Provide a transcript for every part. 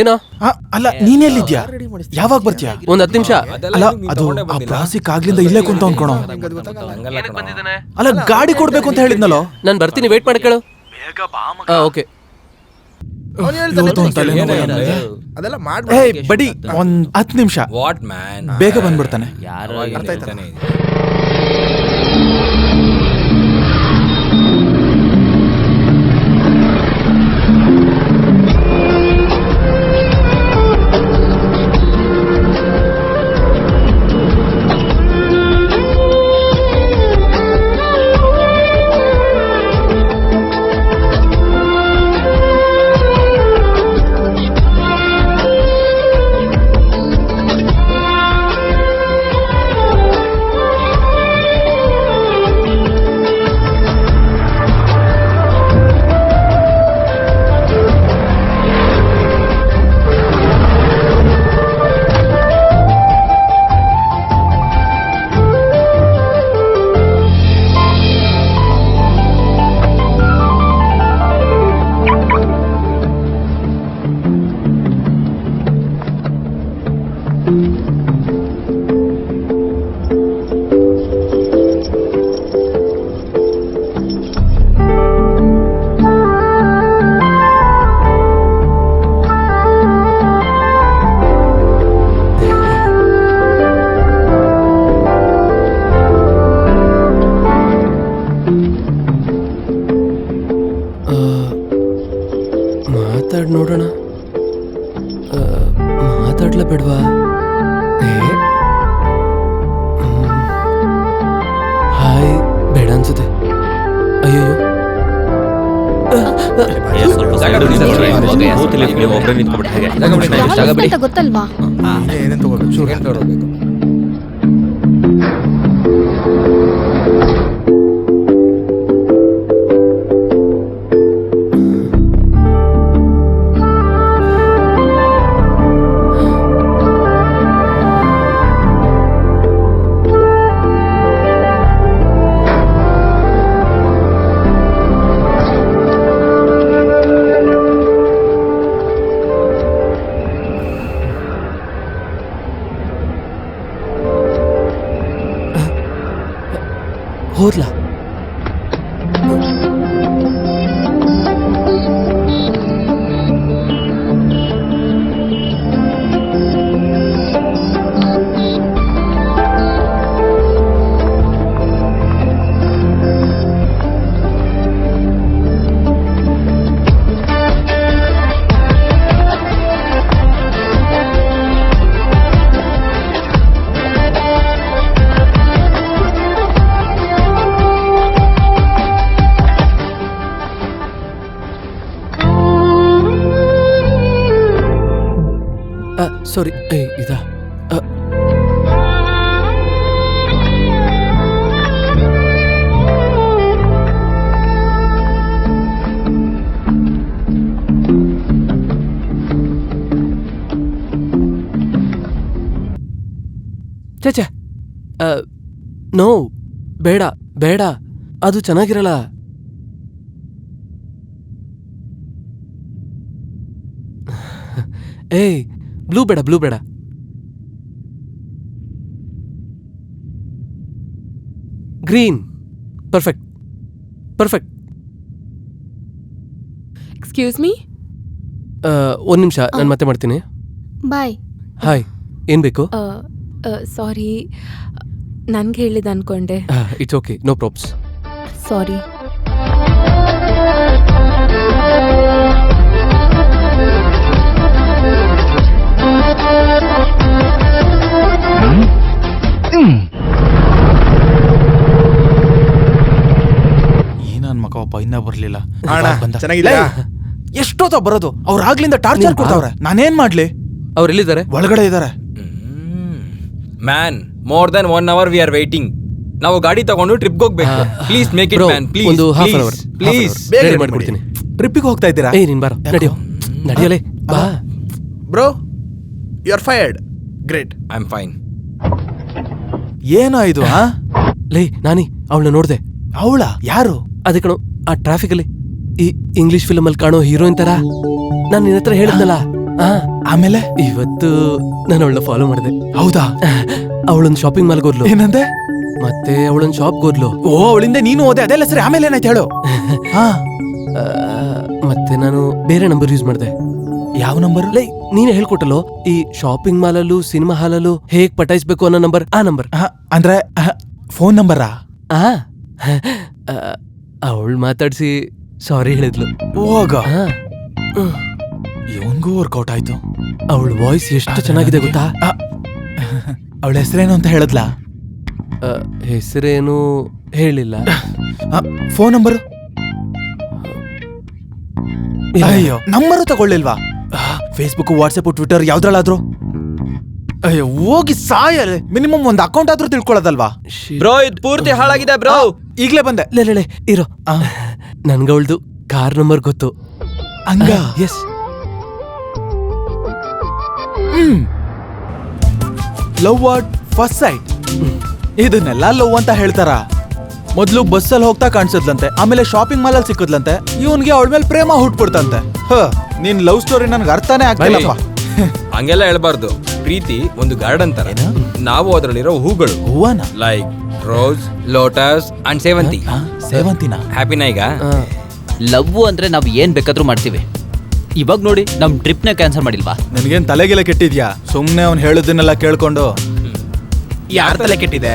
ಏನೋ ಅಲ್ಲ ನೀನೆಲ್ಲಿದ್ಯಾ? ಯಾವಾಗ ಬರ್ತೀಯಾ? ಒಂದ್ 10 ನಿಮಿಷ. ಅಲ್ಲ ಅದು ಆ ಪ್ರಾಸಿಕ್ ಆಗ್ಲಿಂದ ಇಲ್ಲೇ ಕುಂತ ಅನ್ಕೊಣೋ. ಅಲ್ಲ ಗಾಡಿ ಕೊಡ್ಬೇಕು ಅಂತ ಹೇಳಿದ್ನಲ್ಲೋ. ನಾನು ಬರ್ತೀನಿ, ವೇಟ್ ಮಾಡಿ ಕೇಳು. ಓಕೆ. ಬಡಿ ಒಂದ್ 10 ನಿಮಿಷ ಬೇಗ ಬಂದ್ಬಿಡ್ತಾನೆ. ನೋಡೋಣ, ಮಾತಾಡ್ಲ ಬೇಡವಾ? ಹಾಯ್ ಬೇಡ ಅನ್ಸುತ್ತೆ. ಅಯ್ಯೋ ಗೊತ್ತಲ್ವಾ? ಹೋದ್ಲಾ? ಸಾರಿ, ಇದಾ? ಚೇಚೆ, ನೋ, ಬೇಡ ಬೇಡ, ಅದು ಚೆನ್ನಾಗಿರಲ್ಲ. ಬ್ಲೂ ಬೇಡ, ಬ್ಲೂ ಬೇಡ. Green. Perfect perfect. Excuse me. ಒಂದು ನಿಮಿಷ, ನಾನು ಮತ್ತೆ ಮಾಡ್ತೀನಿ. ಬಾಯ್. ಹಾಯ್, ಏನು ಬೇಕು? ಸಾರಿ, ನನ್ಗೆ ಹೇಳಿದ ಅನ್ಕೊಂಡೆ. It's okay, no probs. Sorry. ಏನನ್ ಮಕ್ಕಪ್ಪ ಇನ್ನ ಬರ್ಲಿಲ್ಲ. ಎಷ್ಟೊತ್ತ ಬರೋದು? ಅವ್ರ ಆಗ್ಲಿಂದ ಟಾರ್ಚರ್ ಕೊಡ್ತಾವ್ರೆ, ನಾನೇನ್ ಮಾಡ್ಲಿ? ಅವ್ರು ಎಲ್ಲಿದ್ದಾರೆ? ಒಳಗಡೆ ಇದಾರೆ. Man, more than 1 hour we are waiting. ನಾವು ಗಾಡಿ ತಗೊಂಡು ಟ್ರಿಪ್ ಹೋಗ್ಬೇಕು. Please make it man, please. ಒಂದು half an hour please ready ಮಾಡ್ಕೊಡ್ತೀನಿ. ಟ್ರಿಪ್ಪಿಗೆ ಹೋಗ್ತಾ ಇದ್ದೀರಾ? ನೀನ್ ಬಾರೋ, ನಡಿಯೋಲೆ ಬಾ. Bro, you are fired. Great. I am fine. ಏನೋ ಇದು? ಲೇ ನಾನಿ, ಅವಳನ್ನ ನೋಡ್ದೆ. ಅವಳ? ಯಾರು? ಅದೇ ಕಣೋ, ಆ ಟ್ರಾಫಿಕ್ ಅಲ್ಲಿ ಈ ಇಂಗ್ಲಿಷ್ ಫಿಲ್ಮ್ ಅಲ್ಲಿ ಕಾಣೋ ಹೀರೋಯಿನ್ ತರ. ನಾನು ನಿನ್ನ ಹತ್ರ ಹೇಳಿದ್ನಲ್ಲ, ಆ, ಆಮೇಲೆ ಇವತ್ತು ನಾನು ಅವಳನ್ನ ಫಾಲೋ ಮಾಡಿದೆ. ಹೌದಾ? ಅವಳೊಂದು ಶಾಪಿಂಗ್ ಮಾಲ್ಗೆ ಹೋದ್ಲು, ಏನಂದೆ? ಮತ್ತೆ ಅವಳೊಂದು ಶಾಪ್ಗೆ ಹೋದ್ಲು. ಓ, ಅವಳಿಂದ ನೀನು ಹೋದೆ, ಅದೆಲ್ಲ ಸರಿ. ಆಮೇಲೆ ಏನಾಯ್ತು ಹೇಳು. ಹಾ, ಆ, ಮತ್ತೆ ನಾನು ಬೇರೆ ನಂಬರ್ ಯೂಸ್ ಮಾಡಿದೆ. ಯಾವ ನಂಬರ್? ಲೈ, ನೀನೇ ಹೇಳ್ಕೊಟ್ಟಲ್ಲೋ ಈ ಶಾಪಿಂಗ್ ಮಾಲಲ್ಲೂ ಸಿನಿಮಾ ಹಾಲಲ್ಲೂ ಹೇಗ್ ಪಟಾಯಿಸ್ಬೇಕು ಅನ್ನೋ ನಂಬರ್. ಆ ನಂಬರ್ ಅಂದ್ರೆ ಫೋನ್ ನಂಬರಾ? ಅವಳು ಮಾತಾಡ್ಸಿ ಸಾರಿ ಹೇಳಿದ್ಲು. ಹೋಗ, ಆ, ಇವನ್ಗೂ ವರ್ಕೌಟ್ ಆಯ್ತು. ಅವಳ ವಾಯ್ಸ್ ಎಷ್ಟು ಚೆನ್ನಾಗಿದೆ ಗೊತ್ತಾ? ಅವಳ ಹೆಸರೇನು ಅಂತ ಹೇಳದ್ಲ? ಹೆಸರೇನು ಹೇಳಿಲ್ಲ. Phone number? ಅಯ್ಯೋ, ನಂಬರು ತಗೊಳ್ಳಿಲ್ವಾ? ಫೇಸ್ಬುಕ್, ವಾಟ್ಸಪ್, ಟ್ವಿಟರ್ ಯಾವ್ದ್ರಲ್ಲಾದ್ರು? ಅಯ್ಯೋ, ಹೋಗಿ ಸಾಯಲೆ. ಮಿನಿಮಮ್ ಒಂದು ಅಕೌಂಟ್ ಆದ್ರೂ ತಿಳ್ಕೊಳ್ಳೋದಲ್ವಾ? ಬ್ರೋ ಇದು ಪೂರ್ತಿ ಹಾಳಾಗಿದೆ ಬ್ರೋ. ಈಗ್ಲೇ ಬಂದೆ. ಲೇ ಇರೋ, ನನ್ಗವಳ್ದು ಕಾರ್ ನಂಬರ್ ಗೊತ್ತು. ಹಂಗ? Yes. Love at first sight, ಇದನ್ನೆಲ್ಲ ಲವ್ ಅಂತ ಹೇಳ್ತಾರ? ಮೊದ್ಲು ಬಸ್ಸಲ್ಲಿ ಹೋಗ್ತಾ ಕಾಣಿಸದ್ಲಂತೆ, ಆಮೇಲೆ ಶಾಪಿಂಗ್ ಮಾಲ್ ಅಲ್ಲಿ ಸಿಕ್ಕದ್ಲಂತೆ, ಇವನ್ಗೆ ಅವಳ ಮೇಲೆ ಪ್ರೇಮ ಹುಟ್ಬಿಡ್ತಂತೆ. ನಿನ್ ಲವ್ ಸ್ಟೋರಿ ನನ್ಗೆ ಅರ್ಥನೇ ಆಗ್ತಿಲ್ಲಪ್ಪ. ಹಂಗೆಲ್ಲ ಹೇಳ್ಬಾರ್ದು. ಪ್ರೀತಿ ಒಂದು ಗಾರ್ಡನ್ ತರ, ನಾವು ಅದರಲ್ಲಿರೋ ಹೂಗಳು. ಹೂವನ? ಲೈಕ್ ರೋಸ್, ಲೋಟಸ್ ಅಂಡ್ ಸೇವಂತಿ. ಸೇವಂತಿನ? ಹ್ಯಾಪಿನಾ ಈಗ? ಲವ್ ಅಂದ್ರೆ ನಾವು ಏನ್ ಬೇಕಾದ್ರೂ ಮಾಡ್ತೀವಿ. ಇವಾಗ ನೋಡಿ, ನಮ್ ಟ್ರಿಪ್ ನ ಕ್ಯಾನ್ಸಲ್ ಮಾಡಿಲ್ವಾ? ನನ್ಗೇನ್ ತಲೆಗೆಲ್ಲ ಕೆಟ್ಟಿದ್ಯಾ? ಸುಮ್ನೆ ಅವ್ನು ಹೇಳುದನ್ನೆಲ್ಲ ಕೇಳ್ಕೊಂಡು. ಯಾರ ತಲೆ ಕೆಟ್ಟಿದೆ?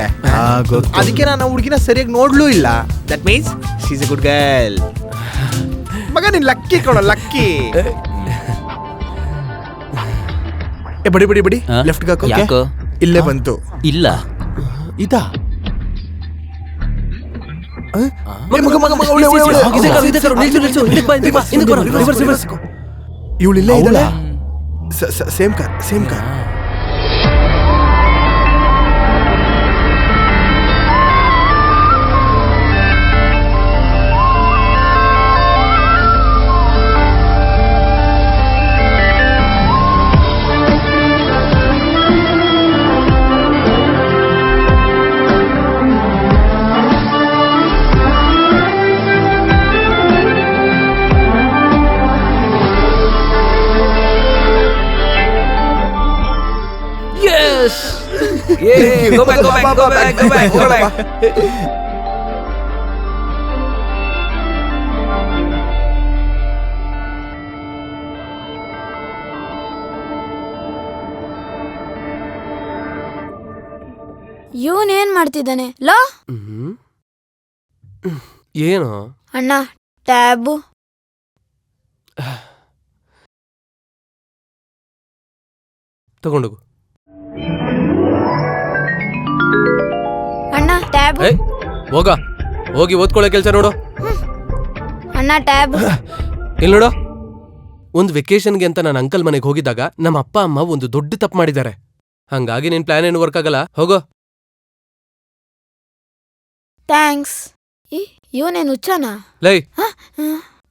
ಗೊತ್ತು. ಅದಕ್ಕೆ ನಾನು ಹುಡುಗಿನ ಸರಿಯಾಗಿ ನೋಡ್ಲೂ ಇಲ್ಲ. That means she is A good girl. ಮಗ ನೀನ್ ಲಕ್ಕಿ ಕೊಡೋ, ಲಕ್ಕಿ. ಬಡಿ ಬಡಿ ಬಡಿ, ಹಾ? ಲೆಫ್ಟ್ ಹಾಕೋ. ಯಾಕೋ? ಇಲ್ಲೇ ಬಂತು. ಇಲ್ಲ. ಇದಾ? ಇವಳಿಲ್ಲೇ ಇದ್ದಾಳೆ. Same car, same car. Go back, go back, go back, go back, go back. ಇವನೇನ್ ಮಾಡ್ತಿದ್ದಾನೆ? ಲೋ ಏನು ಅಣ್ಣ, ಟ್ಯಾಬು. ತಗೊಂಡೋಗು. ಅಣ್ಣ ಟ್ಯಾಬ್. ಹೋಗ, ಹೋಗಿ ಓದ್ಕೊಳ್ಳೋ ಕೆಲಸ ನೋಡು. ಅಣ್ಣ ಟ್ಯಾಬ್. ಇಲ್ಲಿ ನೋಡು, ಒಂದು ವೆಕೇಶನ್ಗೆ ಅಂತ ನಾನು ಅಂಕಲ್ ಮನೆಗೆ ಹೋಗಿದ್ದಾಗ ನಮ್ಮ ಅಪ್ಪ ಅಮ್ಮ ಒಂದು ದೊಡ್ಡ ತಪ್ಪು ಮಾಡಿದ್ದಾರೆ. ಹಂಗಾಗಿ ನಿನ್ ಪ್ಲಾನ್ ಏನು ವರ್ಕ್ ಆಗಲ್ಲ. ಹೋಗೋ. ಥ್ಯಾಂಕ್ಸ್. ಇವನೇನು ಹುಚ್ಚನ? ಲೈ,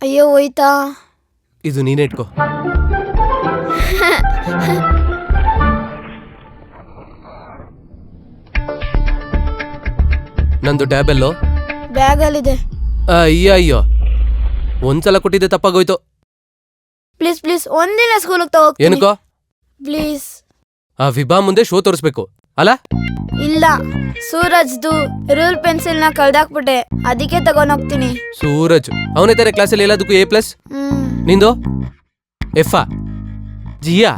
ಅಯ್ಯೋ ಹೋಯ್ತಾ? ಇದು ನೀನೇ ಇಟ್ಕೋ. ನಂದು ಟ್ಯಾಬೆಲ್ಲೋ? ಬ್ಯಾಗಲ್ಲಿದೆ. ಅಯ್ಯೋ, ಒಂದ್ಸಲ ಕೊಟ್ಟಿದ್ದೆ ತಪ್ಪಾಗೋಯ್ತು. ಪ್ಲೀಸ್ ಪ್ಲೀಸ್, ಒಂದಿನ ಸ್ಕೂಲಿಗೆ ತಗೋಗ್ತೀನಿ. ಏನಕ್ಕೋ? ಪ್ಲೀಸ್. ಆ ವಿಭಾ ಮುಂದೆ ಶೋ ತೋರಿಸ್ಬೇಕು ಅಲ್ಲ? ಇಲ್ಲ, ಸೂರಜ್ದು ರೂಲ್ ಪೆನ್ಸಿಲ್ನ ಕಳ್ದಾಕ್ಬಿಟ್ಟೆ, ಅದಕ್ಕೆ ತಗೊಂಡೋಗ್ತೀನಿ. ಸೂರಜ್ ಅವನೇ ತರ ಕ್ಲಾಸಲ್ಲಿ ಎಲ್ಲದಕ್ಕೂ A+. ನಿಂದು ಎಫಾ ಜಿಯಾ?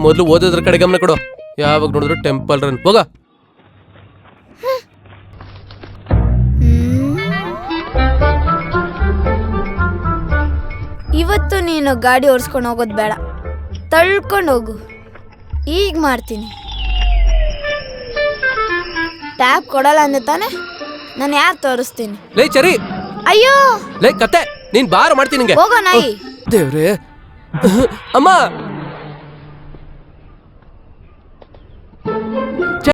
ಮೊದಲು ಓದೋದ್ರ ಕಡೆ ಗಮನ ಕೊಡು. ಯಾವಾಗ ನೋಡಿದ್ರು ಟೆಂಪಲ್ ರನ್. ಹೋಗ. ಇವತ್ತು ನೀನು ಗಾಡಿ ಓಡಿಸ್ಕೊಂಡು ಹೋಗೋದು ಬೇಡ, ತಳ್ಕೊಂಡು ಹೋಗು. ಈಗ ಮಾಡ್ತೀನಿ. ಟ್ಯಾಬ್ ಕೊಡಲ್ಲ ಅಂದೆ ತಾನೆ? ನಾನು ಯಾರು ತೋರಿಸ್ತೀನಿ. ಲೇ ಚರಿ, ಅಯ್ಯೋ ಲೇ ಕತ್ತೆ, ನೀನ್ ಬಾರ ಮಾಡ್ತೀನಿ ನಿಂಗೆ. ಹೋಗೋ ನಾಯಿ. ದೇವ್ರೆ, ಅಮ್ಮ